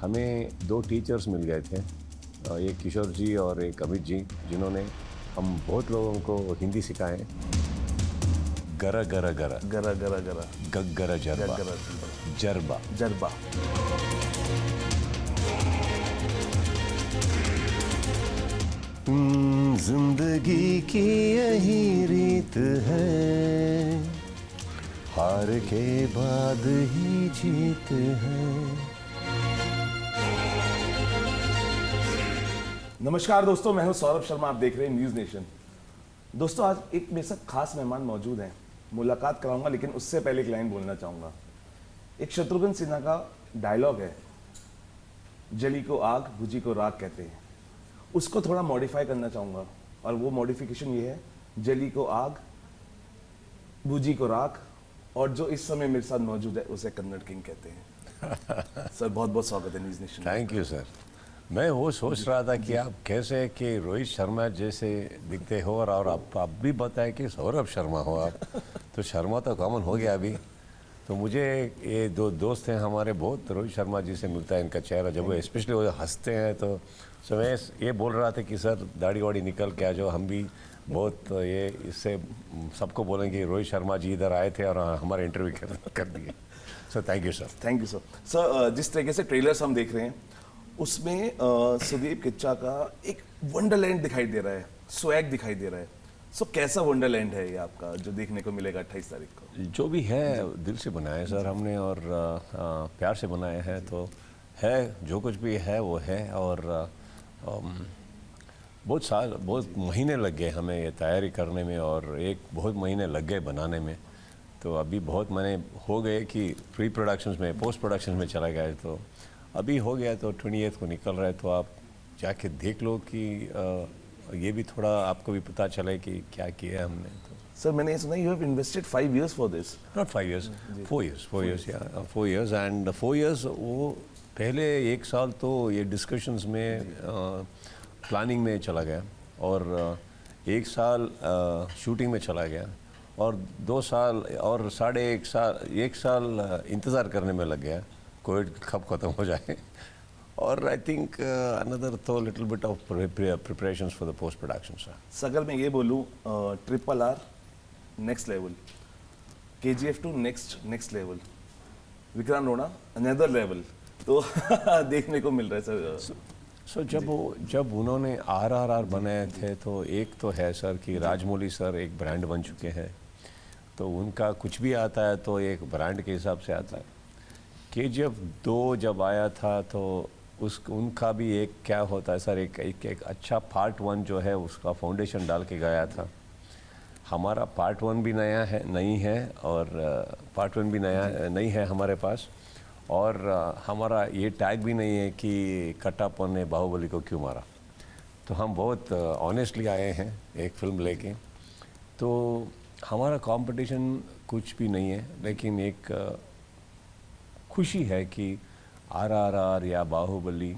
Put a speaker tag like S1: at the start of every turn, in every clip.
S1: हमें दो टीचर्स मिल गए थे, एक किशोर जी और एक अमित जी, जिन्होंने हम बहुत लोगों को हिंदी सिखाए। गरा गरा गरा
S2: गरा गरा गरा
S1: गग्गरा जरबा
S2: गरा
S1: जरबा
S2: जरबा।
S1: जिंदगी की यही रीत है, हार के बाद ही जीत है।
S2: नमस्कार दोस्तों, मैं हूं सौरभ शर्मा, आप देख रहे हैं न्यूज़ नेशन। दोस्तों, आज एक मेरे साथ खास मेहमान मौजूद हैं, मुलाकात कराऊंगा, लेकिन उससे पहले एक लाइन बोलना चाहूंगा। एक शत्रुघ्न सिन्हा का डायलॉग है, जली को आग बुझी को राख कहते हैं। उसको थोड़ा मॉडिफाई करना चाहूंगा, और वो मॉडिफिकेशन ये है, जली को आग बुझी को राख, और जो इस समय मेरे साथ मौजूद है उसे कन्नड़ किंग कहते हैं। सर, बहुत बहुत स्वागत है news nation.
S1: Thank you sir. मैं वो सोच रहा था कि आप कैसे कि रोहित शर्मा जैसे दिखते हो, और आप भी बताए कि सौरभ शर्मा हो आप। तो शर्मा तो कॉमन हो गया अभी। तो मुझे ये दो दोस्त हैं हमारे, बहुत रोहित शर्मा जी से मिलता है इनका चेहरा, जब वो स्पेशली वो हंसते हैं तो मैं ये बोल रहा था कि सर दाढ़ी वाड़ी निकल के आ जाओ, हम भी बहुत ये इससे सबको बोलेंगे रोहित शर्मा जी इधर आए थे और हमारा इंटरव्यू कर दिए। So thank you sir.
S2: Thank you sir. Sir, जिस तरीके से ट्रेलर्स हम देख रहे हैं उसमें सुदीप किच्चा का एक वंडरलैंड दिखाई दे रहा है, स्वैग दिखाई दे रहा है। सो कैसा वंडरलैंड है ये आपका जो देखने को मिलेगा 28 तारीख को?
S1: जो भी है दिल से बनाया है सर हमने, और प्यार से बनाया है। तो है जो कुछ भी है वो है, और बहुत महीने लग गए हमें ये तैयारी करने में, और बहुत महीने लग गए बनाने में। तो अभी बहुत महीने हो गए कि प्री प्रोडक्शंस में, पोस्ट प्रोडक्शंस में चला गया है। तो अभी हो गया, तो 28 को निकल रहा है। तो आप जाके देख लो कि ये भी थोड़ा आपको भी पता चले कि क्या किया है हमने। तो
S2: सर, मैंने ये सुना, you have invested 5 years for this.
S1: Not 5 years, 4 years या 4 years। एंड 4 years वो पहले 1 साल तो ये डिस्कशंस में प्लानिंग में चला गया, और 1 साल शूटिंग में चला गया, और 2 साल और 1.5 साल इंतज़ार करने में लग गया कोविड कब ख़त्म हो जाए। और आई थिंक अनदर तो little bit of preparations for the post production sir.
S2: अगर मैं ये बोलूँ, RRR next level, KGF 2 next level, Vikrant रोना अनदर लेवल, तो देखने को मिल रहा है सर।
S1: सो जब उन्होंने RRR बनाए थे, तो एक तो है सर कि राजमौली सर एक ब्रांड बन चुके हैं, तो उनका कुछ भी आता है तो एक ब्रांड के हिसाब से आता है। KGF 2 जब आया था तो उनका भी एक क्या होता है सर, एक अच्छा पार्ट 1 जो है उसका फाउंडेशन डाल के गया था। हमारा पार्ट 1 भी नहीं है, और पार्ट 1 भी नहीं है हमारे पास, और हमारा ये टैग भी नहीं है कि कटप्पा ने बाहुबली को क्यों मारा। तो हम बहुत ऑनेस्टली आए हैं एक फिल्म लेके। तो हमारा कंपटीशन कुछ भी नहीं है, लेकिन एक खुशी है कि RRR या बाहुबली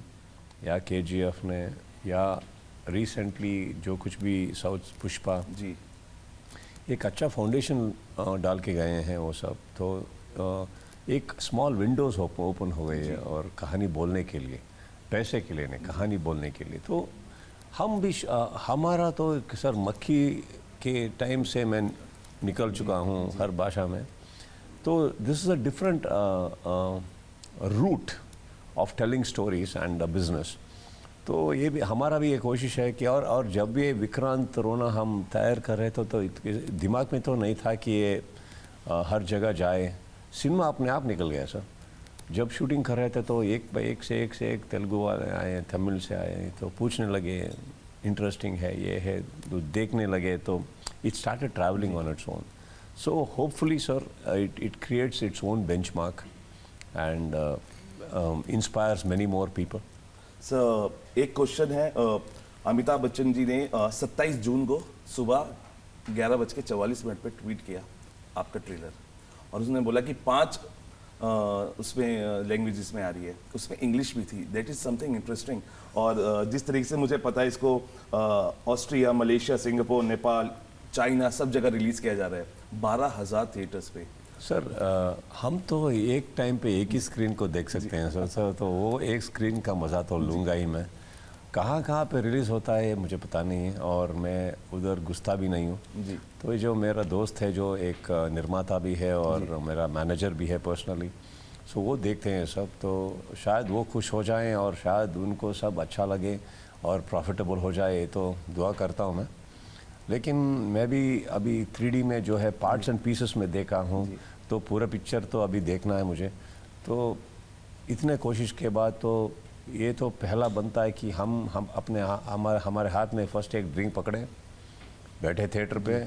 S1: या KGF ने, या रिसेंटली जो कुछ भी साउथ पुष्पा
S2: जी,
S1: एक अच्छा फाउंडेशन डाल के गए हैं वो सब। तो एक स्मॉल विंडोज़ ओपन हो गई है, और कहानी बोलने के लिए, पैसे के लिए नहीं, कहानी बोलने के लिए। तो हम भी हमारा तो सर मक्खी के टाइम से मैं निकल चुका हूँ हर भाषा में। तो this is a different route of telling stories and business. तो ये भी हमारा भी एक कोशिश है कि, और जब ये विक्रांत रोना हम तैयार कर रहे थे तो दिमाग में तो नहीं था कि ये हर जगह जाए। सिनेमा अपने आप निकल गया सर। जब शूटिंग कर रहे थे तो एक से एक तेलुगु वाले आए, तमिल से आए, तो पूछने लगे इंटरेस्टिंग है ये है, तो देखने लगे, तो it started travelling on its own. So hopefully sir, it creates its own benchmark and inspires many more people.
S2: Sir, एक क्वेश्चन है, अमिताभ बच्चन जी ने 27 जून को सुबह 11:44 पे ट्वीट किया आपका ट्रेलर, और उसने बोला कि 5 उसमें लैंग्वेजेस में आ रही है, उसमें इंग्लिश भी थी। That is something interesting. और जिस तरीके से मुझे पता है, इसको Austria, Malaysia, Singapore, Nepal, China सब जगह रिलीज़ किया जा रहा है, 12,000 थिएटर्स पे।
S1: सर हम तो एक टाइम पे एक ही स्क्रीन को देख सकते हैं सर तो वो एक स्क्रीन का मज़ा तो लूँगा ही मैं। कहाँ कहाँ पे रिलीज़ होता है ये मुझे पता नहीं है और मैं उधर घुसता भी नहीं हूँ।
S2: जी।
S1: तो ये जो मेरा दोस्त है जो एक निर्माता भी है और मेरा मैनेजर भी है पर्सनली, सो वो देखते हैं सब, तो शायद वो खुश हो जाएं और शायद उनको सब अच्छा लगे और प्रॉफिटेबल हो जाए, तो दुआ करता हूँ मैं। लेकिन मैं भी अभी 3D में जो है पार्ट्स एंड पीसेस में देखा हूँ, तो पूरा पिक्चर तो अभी देखना है मुझे। तो इतने कोशिश के बाद तो ये तो पहला बनता है कि हम अपने हमारे हाथ में फर्स्ट एक ड्रिंक पकड़े, बैठे थिएटर पे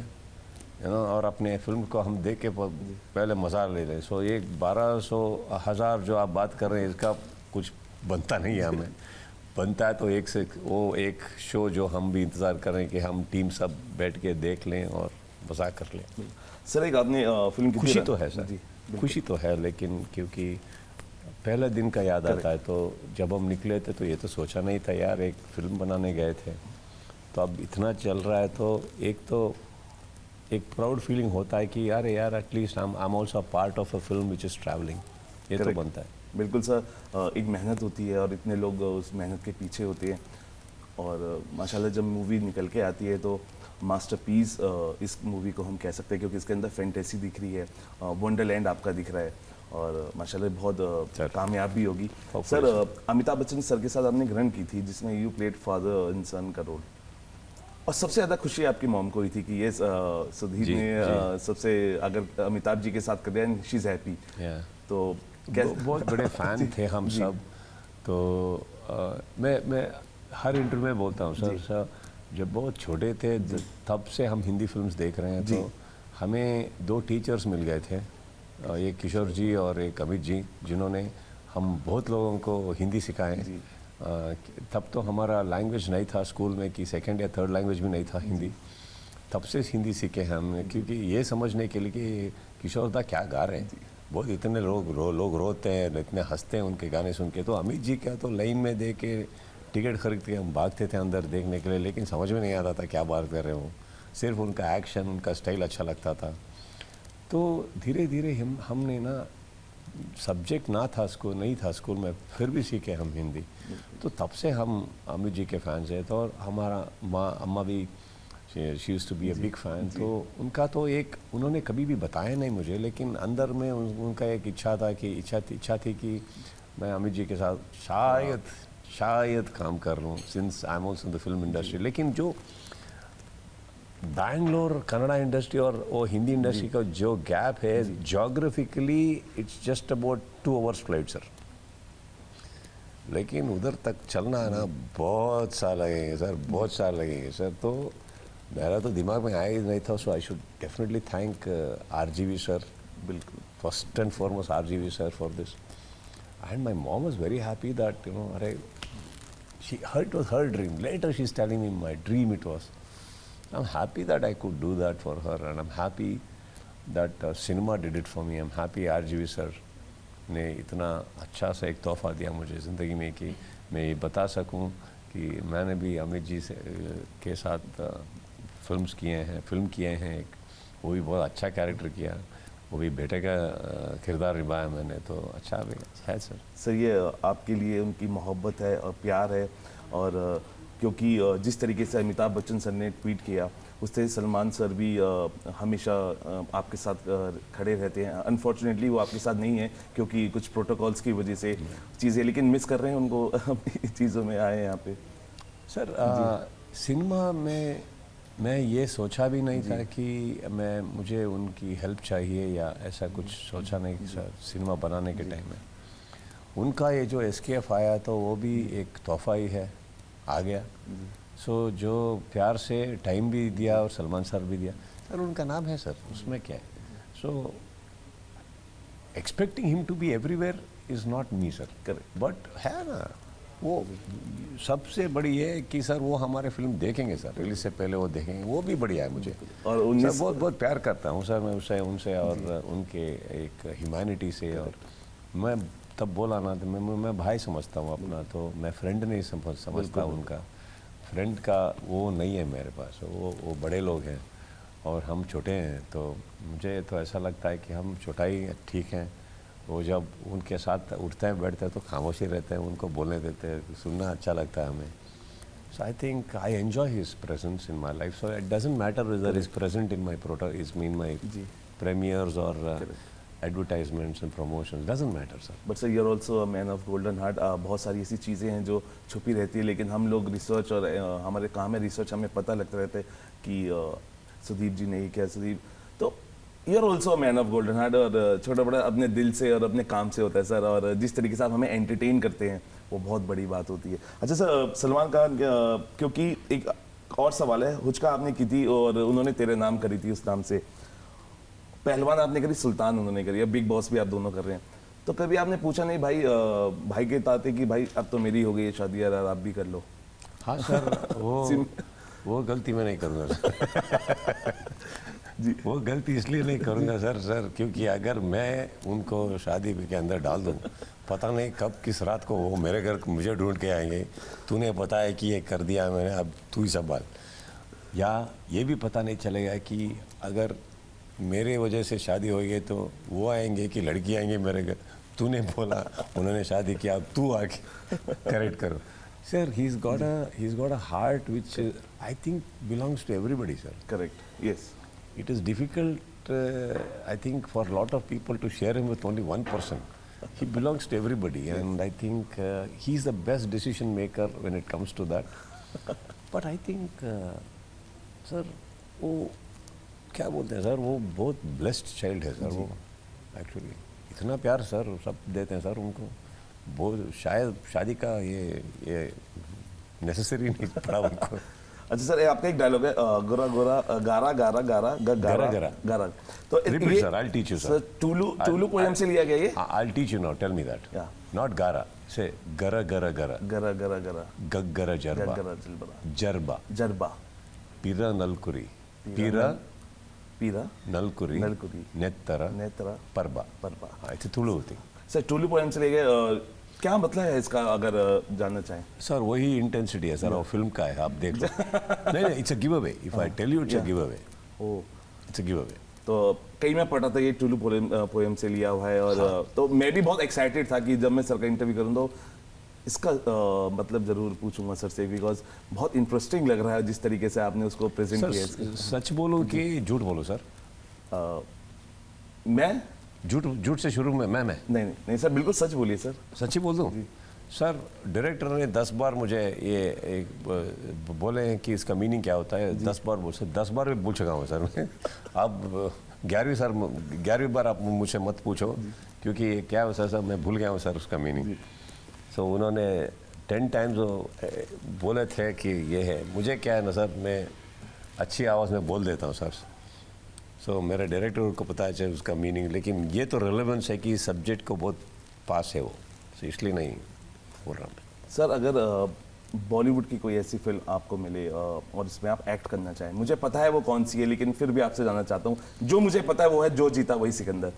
S1: और अपने फिल्म को हम देख के पहले मज़ा ले लें। सो ये 1200 1000 जो आप बात कर रहे हैं इसका कुछ बनता नहीं है हमें। बनता है तो एक से वो एक शो जो हम भी इंतज़ार कर रहे हैं कि हम टीम सब बैठ के देख लें और मज़ाक कर लें।
S2: सर एक आपने फिल्म की
S1: खुशी तो है सर, खुशी तो है, लेकिन क्योंकि पहले दिन का याद आता है। तो जब हम निकले थे तो ये तो सोचा नहीं था यार, एक फिल्म बनाने गए थे, तो अब इतना चल रहा है तो एक प्राउड फीलिंग होता है कि यार at least I am also part of a film which is travelling. ये तो बनता है।
S2: बिल्कुल सर, एक मेहनत होती है और इतने लोग उस मेहनत के पीछे होते हैं और माशाल्लाह जब मूवी निकल के आती है तो मास्टरपीस इस मूवी को हम कह सकते हैं, क्योंकि इसके अंदर फैंटेसी दिख रही है, वंडरलैंड आपका दिख रहा है और माशाल्लाह बहुत कामयाब भी होगी। सर अमिताभ बच्चन सर के साथ आपने ग्रहण की थी जिसमें यू प्लेड फादर इन सन का रोल, और सबसे ज़्यादा खुशी आपकी मॉम को हुई थी कि ये सुधीर ने सबसे अगर अमिताभ जी के साथ कर दिया, शी इज़ हैप्पी। तो
S1: बहुत बड़े फ़ैन थे हम सब। तो मैं हर इंटरव्यू में बोलता हूँ सर, जब बहुत छोटे थे तब से हम हिंदी फिल्म्स देख रहे हैं। तो हमें 2 टीचर्स मिल गए थे, एक किशोर जी और एक अमित जी, जिन्होंने हम बहुत लोगों को हिंदी सिखाएं। तब तो हमारा लैंग्वेज नहीं था स्कूल में कि सेकंड या थर्ड लैंग्वेज भी नहीं था हिंदी। तब से हिंदी सीखे हैं हमने, क्योंकि ये समझने के लिए कि किशोर दा क्या गा रहे हैं। बहुत इतने लोग रोते हैं, इतने हंसते हैं उनके गाने सुन के। तो अमित जी का तो लाइन में दे के टिकट खरीद के हम भागते थे अंदर देखने के लिए, लेकिन समझ में नहीं आता था क्या बात कर रहे हो। सिर्फ उनका एक्शन, उनका स्टाइल अच्छा लगता था। तो धीरे धीरे हमने ना, सब्जेक्ट नहीं था स्कूल में, फिर भी सीखे हम हिंदी। तो तब से हम अमित जी के फैंस हैं। तो और हमारा अम्मा भी she used to be a big fan. तो उनका तो एक, उन्होंने कभी भी बताया नहीं मुझे, लेकिन अंदर में उनका एक इच्छा थी कि मैं अमित जी के साथ शायद काम कर लूँ, since I am also in the film industry. लेकिन जो बैंगलोर कन्नड़ा इंडस्ट्री और वो हिंदी इंडस्ट्री का जो गैप है, geographically it's just about 2 hours flight sir. लेकिन उधर तक चलना है ना, बहुत साल लगेंगे सर, बहुत साल लगेंगे सर। तो मेरा तो दिमाग में आया ही नहीं था। So I should definitely thank RGV sir, बिल्कुल first and foremost RGV sir for this. And my mom was very happy that अरे it was her dream. Later she's telling me my dream it was. I'm happy that I could do that for her, and I'm happy that cinema did it for me. I'm happy RGV sir ने इतना अच्छा सा एक तोहफ़ा दिया मुझे ज़िंदगी में कि मैं ये बता सकूं कि मैंने भी अमित जी के साथ फिल्म किए हैं एक, वो भी बहुत अच्छा कैरेक्टर किया, वो भी बेटे का किरदार निभाया मैंने, तो अच्छा है सर।
S2: सर ये आपके लिए उनकी मोहब्बत है और प्यार है, और क्योंकि जिस तरीके से अमिताभ बच्चन सर ने ट्वीट किया उस तरह सलमान सर भी हमेशा आपके साथ खड़े रहते हैं। अनफॉर्चुनेटली वो आपके साथ नहीं है क्योंकि कुछ प्रोटोकॉल्स की वजह से चीज़ें, लेकिन मिस कर रहे हैं उनको चीज़ों में आए हैं यहाँ पे।
S1: सर सिनेमा में मैं ये सोचा भी नहीं था कि मुझे उनकी हेल्प चाहिए या ऐसा कुछ सोचा नहीं सर। सिनेमा बनाने के टाइम में उनका ये जो SKF आया तो वो भी एक तोहफ़ा ही है, आ गया। सो जो प्यार से टाइम भी दिया और सलमान सर भी दिया सर, उनका नाम है सर, उसमें क्या है। So expecting him to be everywhere is not me sir, correct, but है ना वो सबसे बड़ी है कि सर वो हमारे फिल्म देखेंगे सर, रिलीज से पहले वो देखेंगे, वो भी बढ़िया है मुझे। और सर बहुत प्यार करता हूँ सर मैं उनसे और उनके एक ह्यूमैनिटी से। और मैं तब बोला ना, तो मैं भाई समझता हूँ अपना, तो मैं फ्रेंड नहीं समझता उनका। फ्रेंड का वो नहीं है मेरे पास, वो बड़े लोग हैं। और हम छोटे हैं, तो मुझे तो ऐसा लगता है कि हम छोटाई ठीक हैं। वो जब उनके साथ उठते हैं बैठते हैं तो खामोशी रहते हैं, उनको बोलने देते हैं, सुनना अच्छा लगता है हमें। So I think I enjoy his presence in my life. So it doesn't matter whether he's present in my my premieres or advertisements and promotions. Doesn't matter, sir.
S2: But sir, you are also a man of golden heart. बहुत सारी ऐसी चीज़ें हैं जो छुपी रहती है, लेकिन हम लोग रिसर्च और हमारे काम है रिसर्च, हमें पता लगता रहता है कि सुदीप जी ने क्या सुदीप, तो you are also a man of golden heart. और छोटा बड़ा अपने दिल से और अपने काम से होता है सर, और जिस तरीके से आप हमें एंटरटेन करते हैं वो बहुत बड़ी बात होती है। अच्छा सर, सलमान खान, क्योंकि एक और सवाल है, हुचका आपने की थी और उन्होंने तेरे नाम करी थी, उस नाम से पहलवान आपने करी, सुल्तान उन्होंने करी, अब बिग बॉस भी आप दोनों कर रहे हैं, तो कभी आपने पूछा नहीं भाई भाई के ताते कि भाई अब तो मेरी हो गई है शादी यार, आप भी कर लो?
S1: हाँ सर, वो गलती मैं नहीं करूँगा सर।
S2: जी,
S1: वो गलती इसलिए नहीं करूँगा सर, क्योंकि अगर मैं उनको शादी के अंदर डाल दूँ, पता नहीं कब किस रात को वो मेरे घर मुझे ढूंढ के आएंगे, तूने पता है कि ये कर दिया मैंने, अब तू ही संभाल। या ये भी पता नहीं चलेगा कि अगर मेरे वजह से शादी हो गई तो वो आएंगे कि लड़की आएंगे मेरे घर, तूने बोला उन्होंने शादी किया, अब तू आके करेक्ट करो। Sir, he's got a heart which I think belongs to everybody, sir.
S2: Correct, yes.
S1: It is difficult, I think, for a lot of people to share him with only one person. He belongs to everybody, and I think he's the best decision maker when it comes to that. But I think, sir, वो क्या बोलते हैं sir, वो बहुत blessed child है sir, वो actually इतना प्यार सर सब देते हैं सर उनको, बहुत शायद शादी का ये नेसेसरी नहीं पड़ा उनको।
S2: अच्छा सर, आपका एक डायलॉग है, गोरा गोरा गारा गारा गारा गारा
S1: गारा।
S2: गारा, तो
S1: Repeat,
S2: ये
S1: sir, I'll teach you, sir.
S2: Sir Tulu poem से लिया गया ये?
S1: I'll teach you now. Tell me that.
S2: Yeah.
S1: Not gara. Say gara gara gara.
S2: गरा गरा गरा
S1: Gaggara jarba.
S2: गरा जलबरा
S1: Jarba.
S2: Jarba
S1: Pira nalkuri. Pira
S2: पीरा
S1: nalkuri.
S2: नलकुरी
S1: Nettara.
S2: Netra
S1: Parba.
S2: Parba.
S1: It's a Tulu thing.
S2: Sir Tulu poem से ले गए, क्या मतलब है इसका अगर जानना चाहें?
S1: सर वही इंटेंसिटी है सर, वो फिल्म का है, आप देख लो। नहीं, it's a giveaway. If I tell you it's a giveaway,
S2: oh,
S1: it's a giveaway.
S2: तो कहीं मैं पढ़ा था ये टूलू पोएम से लिया हुआ है, और तो मैं भी बहुत एक्साइटेड था कि जब मैं सर का इंटरव्यू करूँ तो इसका मतलब जरूर पूछूंगा सर से, बिकॉज बहुत इंटरेस्टिंग लग रहा है जिस तरीके से आपने उसको प्रेजेंट किया है।
S1: सच बोलो कि झूठ बोलो सर?
S2: मैं
S1: झूठ से शुरू में मैं
S2: नहीं सर, बिल्कुल सच बोलिए सर।
S1: सच ही बोल दूं? सर, डायरेक्टर ने 10 बार मुझे ये एक बोले हैं कि इसका मीनिंग क्या होता है, 10 बार बोल, 10 बार भी पूछ चुका हूँ सर मैं। अब 11वीं बार आप मुझसे मत पूछो, क्योंकि क्या है सर, मैं भूल गया हूँ सर उसका मीनिंग। सो उन्होंने 10 टाइम्स बोले थे कि ये है। मुझे क्या है ना सर, मैं अच्छी आवाज़ में बोल देता हूँ सर। सो मेरे डायरेक्टर को पता है उसका मीनिंग, लेकिन ये तो रेलेवेंस है कि सब्जेक्ट को बहुत पास है वो, तो इसलिए नहीं बोल रहा मैं।
S2: सर, अगर बॉलीवुड की कोई ऐसी फिल्म आपको मिले और इसमें आप एक्ट करना चाहें, मुझे पता है वो कौन सी है, लेकिन फिर भी आपसे जानना चाहता हूँ, जो मुझे पता है वो है जो जीता वही सिकंदर।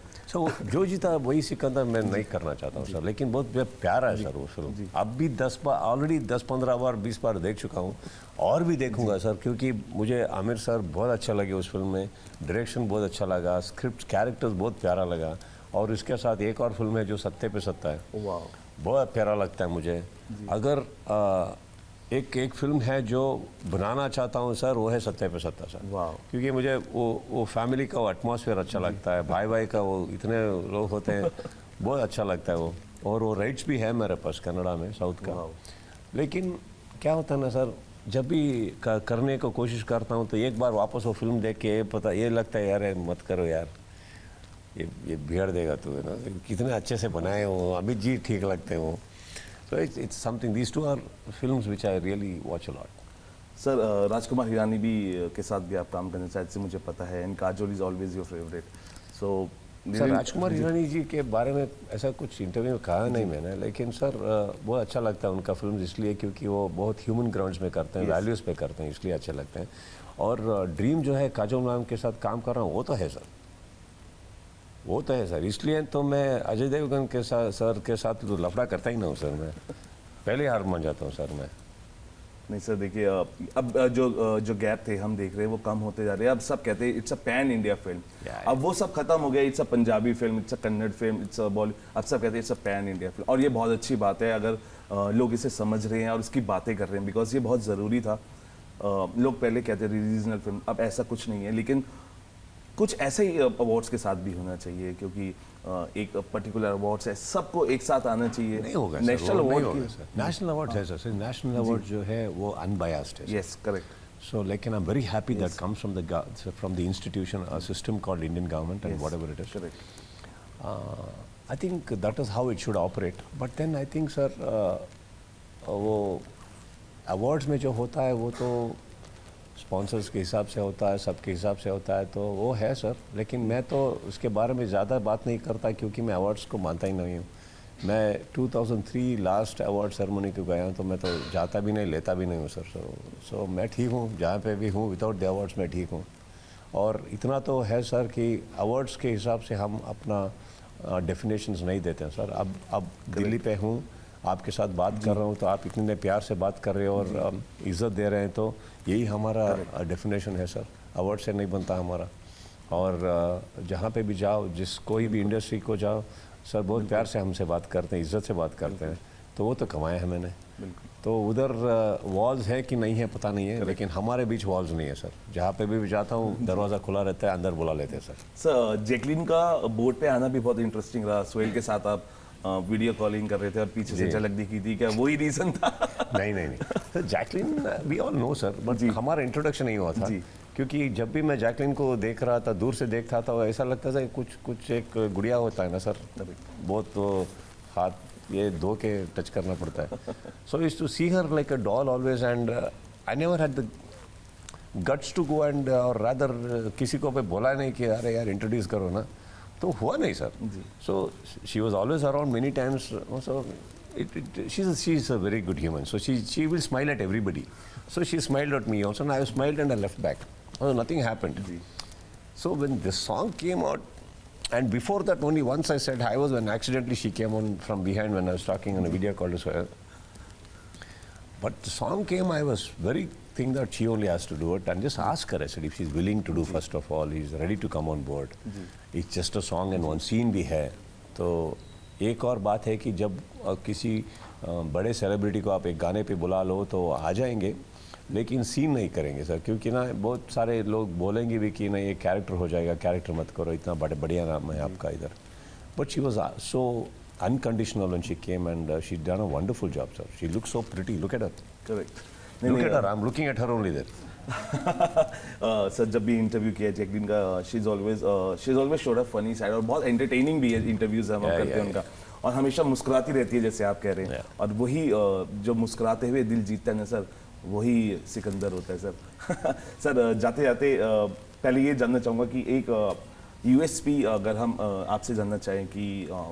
S1: जो जीता वही सिकंदर मैं नहीं करना चाहता हूँ सर, लेकिन बहुत प्यारा है सर वो फिल्म। अब भी 10 बार ऑलरेडी 10-15 बार 20 बार देख चुका हूँ, और भी देखूंगा सर, क्योंकि मुझे आमिर सर बहुत अच्छा लगे उस फिल्म में, डायरेक्शन बहुत अच्छा लगा, स्क्रिप्ट कैरेक्टर्स बहुत प्यारा लगा, और इसके साथ एक और फिल्म है जो सत्ते पे सत्ता है,
S2: वाह,
S1: बहुत प्यारा लगता है मुझे। अगर एक फिल्म है जो बनाना चाहता हूँ सर, वो है सत्ते पे सत्ता सर।
S2: वाह,
S1: क्योंकि मुझे वो फैमिली का वो एटमॉस्फेयर अच्छा लगता है, भाई का वो इतने लोग होते हैं, बहुत अच्छा लगता है वो, और वो राइट्स भी है मेरे पास कन्नड़ा में, साउथ का। लेकिन क्या होता है ना सर, जब भी करने को कोशिश करता हूँ तो एक बार वापस वो फिल्म देख के ये लगता है यार मत करो यार, ये बिगड़ देगा तू, है ना, कितने अच्छे से बनाए हो, अमित जी ठीक लगते हैं वो। So it's something. These two are films which I really watch a lot.
S2: Sir, Rajkumar Hirani भी के साथ भी आप काम करना चाहते हैं, मुझे पता है, and Kajol is always your favourite. So
S1: sir, Rajkumar Hirani ji के बारे में ऐसा कुछ इंटरव्यू में कहा नहीं मैंने, लेकिन सर बहुत अच्छा लगता है उनका फिल्म, इसलिए क्योंकि वो बहुत ह्यूमन ग्राउंड्स में करते हैं, वैल्यूज़ पे करते हैं, इसलिए अच्छे लगते हैं। और ड्रीम जो है काजोल मैम के साथ काम कर रहा हूँ, वो तो है सर, वो तो है सर, इसलिए तो मैं अजय देवगन के साथ सर के साथ तो लफड़ा करता ही ना हूँ सर, मैं पहले हार मान जाता हूँ सर मैं।
S2: नहीं सर देखिए अब जो गैप थे हम देख रहे हैं वो कम होते जा रहे हैं। अब सब कहते हैं it's a pan India film, अब वो सब खत्म हो गया। It's a Punjabi film, it's a Kannada film, it's a Bollywood. अब सब कहते हैं it's a pan India film, और ये बहुत अच्छी बात है अगर लोग इसे समझ रहे हैं और उसकी बातें कर रहे हैं, बिकॉज ये बहुत ज़रूरी था। लोग पहले कहते थे रीजनल फिल्म, अब ऐसा कुछ नहीं है, लेकिन कुछ ऐसे ही अवार्ड्स के साथ भी होना चाहिए, क्योंकि एक पर्टिकुलर अवार्ड्स है, सबको एक साथ आना चाहिए।
S1: नहीं होगा
S2: नेशनल अवार्ड,
S1: नेशनल अवार्ड है सर, नेशनल अवार्ड जो है वो अनबायस्ड है।
S2: Yes correct.
S1: So, like, and I'm very happy that comes from the institution, a system called Indian government, and whatever it is.
S2: Correct.
S1: I think that is how it should operate. But then I think, sir, वो awards में जो होता है वो तो sponsors के हिसाब से होता है, सबके हिसाब से होता है, तो वो है सर। लेकिन मैं तो उसके बारे में ज़्यादा बात नहीं करता क्योंकि मैं awards को मानता ही नहीं हूँ। मैं 2003 लास्ट अवार्ड सेरेमनी को गया हूँ, तो मैं तो जाता भी नहीं, लेता भी नहीं हूँ सर। सो मैं ठीक हूँ जहाँ पे भी हूँ, विदाउट द अवार्ड्स मैं ठीक हूँ। और इतना तो है सर कि अवार्ड्स के हिसाब से हम अपना डेफिनेशंस नहीं देते हैं सर। अब दिल्ली पे हूँ, आपके साथ बात कर रहा हूँ, तो आप इतने प्यार से बात कर रहे हो और इज़्ज़त दे रहे हैं, तो यही हमारा डेफिनेशन है सर। अवार्ड से नहीं बनता हमारा। और जहाँ पे भी जाओ, कोई भी इंडस्ट्री को जाओ सर, बहुत प्यार से हमसे बात करते हैं, इज्जत से बात करते हैं, तो वो तो कमाया है मैंने। तो उधर वॉल्स है कि नहीं है पता नहीं है, लेकिन हमारे बीच वॉल्स नहीं है सर। जहाँ पे भी जाता हूँ दरवाज़ा खुला रहता है, अंदर बुला लेते हैं सर।
S2: सर जैकलिन का बोर्ड पे आना भी बहुत इंटरेस्टिंग रहा। सोहेल के साथ आप वीडियो कॉलिंग कर रहे थे और पीछे से झलक दिखी थी, क्या वही रीज़न था?
S1: नहीं sir, Jacqueline we all know sir, but हमारा इंट्रोडक्शन नहीं हुआ था। क्योंकि जब भी मैं जैकलिन को देख रहा था, दूर से देखता था, ऐसा लगता था कुछ एक गुड़िया होता है ना सर, बहुत तो हाथ ये धो के टच करना पड़ता है। So used to see her like a doll always, and I never had the guts to go and, और रादर किसी को पे बोला नहीं कि अरे यार इंट्रोड्यूस करो ना, तो हुआ नहीं sir. So she was always around many times. So she is a very good human, so she will smile at everybody. So she smiled at me also, and I smiled and I left back. So nothing happened. So when this song came out, and before that only once I said hi was when accidentally she came on from behind when I was talking on a video call to Sohail. But the song came, I was very think that she only has to do it, and just ask her. I said if she's willing to do, first of all, he's ready to come on board. It's just a song and one scene भी है। तो एक और बात है कि जब किसी बड़े सेलिब्रिटी को आप एक गाने पे बुला लो तो आ जाएंगे, लेकिन सीन नहीं करेंगे सर, क्योंकि ना बहुत सारे लोग बोलेंगे भी कि नहीं ये कैरेक्टर हो जाएगा, कैरेक्टर मत करो, इतना बढ़िया नाम है आपका इधर। But she was so unconditional when she came and she done a wonderful job sir. She looks so pretty, look at her.
S2: Correct,
S1: look at her, I am looking at her only there.
S2: Sir जब भी interview किया Jacqueline का, she is always showed a funny side, और बहुत entertaining भी है interviews हम करते हैं उनका, और हमेशा मुस्कुराती रहती है जैसे आप कह रहे हैं। और वही जो मुस्कुराते हुए दिल जीतता है ना सर, वही सिकंदर होता है सर। सर जाते जाते पहले ये जानना चाहूँगा कि एक यूएसपी अगर हम आपसे जानना चाहें कि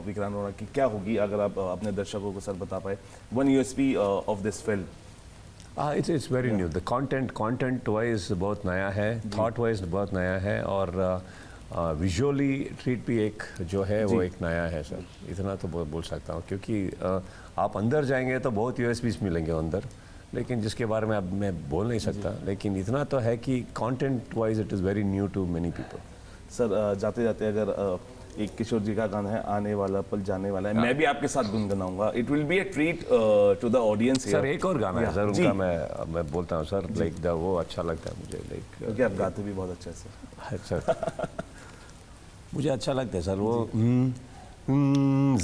S2: विक्रांत रोना की क्या होगी, अगर आप अपने दर्शकों को सर बता पाए, one USP of this film.
S1: It's very new. The content wise बहुत नया है, thought wise बहुत नया है, और विजुअली ट्रीट भी एक जो है वो एक नया है सर। इतना तो बोल सकता हूँ, क्योंकि आप अंदर जाएंगे तो बहुत यूएसपीज मिलेंगे अंदर, लेकिन जिसके बारे में अब मैं बोल नहीं सकता, लेकिन इतना तो है कि content wise it is very new to many people.
S2: Sir जाते जाते अगर एक किशोर जी का गाना है आने वाला पल जाने वाला है, मैं भी आपके साथ गुनगुनाऊंगा। It will be a treat to the audience.
S1: Sir एक और गाना है सर उनका, मैं बोलता हूँ सर, लाइक वो अच्छा लगता है मुझे, लाइक
S2: क्योंकि आप गाते भी बहुत अच्छा है
S1: सर। मुझे अच्छा लगता है सर वो,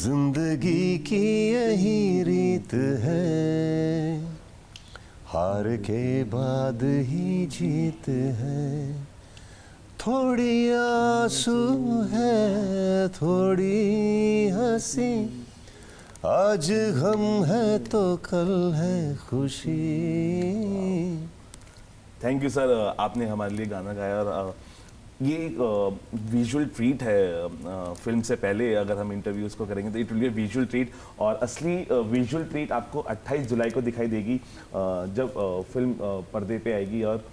S1: जिंदगी की यही रीत है, हार के बाद ही जीत है, थोड़ी आंसू है थोड़ी हंसी, आज गम है तो कल है खुशी।
S2: थैंक यू सर, आपने हमारे लिए गाना गाया, और ये एक विजुअल ट्रीट है। फिल्म से पहले अगर हम इंटरव्यूज़ को करेंगे तो it will B visual treat, और असली विजुअल ट्रीट आपको 28 जुलाई को दिखाई देगी जब फिल्म पर्दे पे आएगी। और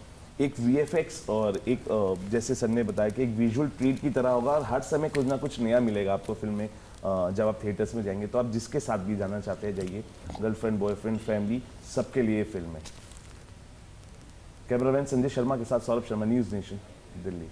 S2: एक वीएफएक्स और एक जैसे सर ने बताया कि एक विजुअल ट्रीट की तरह होगा, और हर समय कुछ ना कुछ नया मिलेगा आपको फिल्म में। जब आप थिएटर्स में जाएंगे तो आप जिसके साथ भी जाना चाहते हैं जाइए, गर्लफ्रेंड बॉयफ्रेंड फैमिली सबके लिए फिल्म है। कैमरामैन संजय शर्मा के साथ सौरभ शर्मा, न्यूज़ नेशन, दिल्ली।